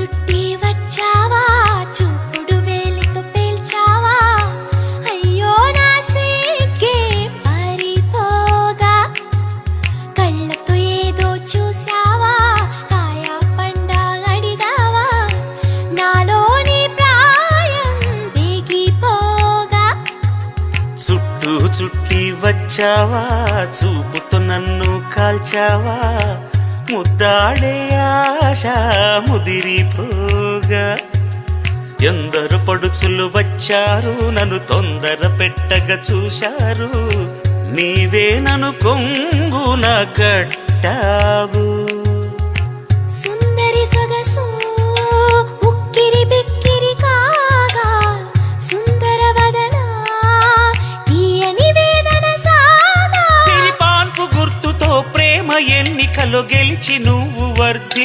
చుట్టి వచ్చావా చూపుడు వేలితో పేల్చావా అయ్యో నా సిగ్గే పారిపోగా కళ్ళతో ఏదో చూసావా కాయ పండ అడిగావా నాలోని ప్రాయం వేగిపోగా చుట్టూ చుట్టి వచ్చావా చూపుతో నన్ను కాల్చావా ముద్దాడే ఆశ ముదిరిపోగా ఎందరు పడుచులు వచ్చారు నన్ను తొందర పెట్టగా చూశారు నీవే నన్ను కొంగున కట్టావు సుందరి సొగసు ఉక్కిరి బిక్కిరి కాగా సుందర వదన తీయని వేదన సాగా పాన్పు గుర్తుతో ప్రేమ ఎన్నికలో గెలిచి నువ్వు వర్జిల్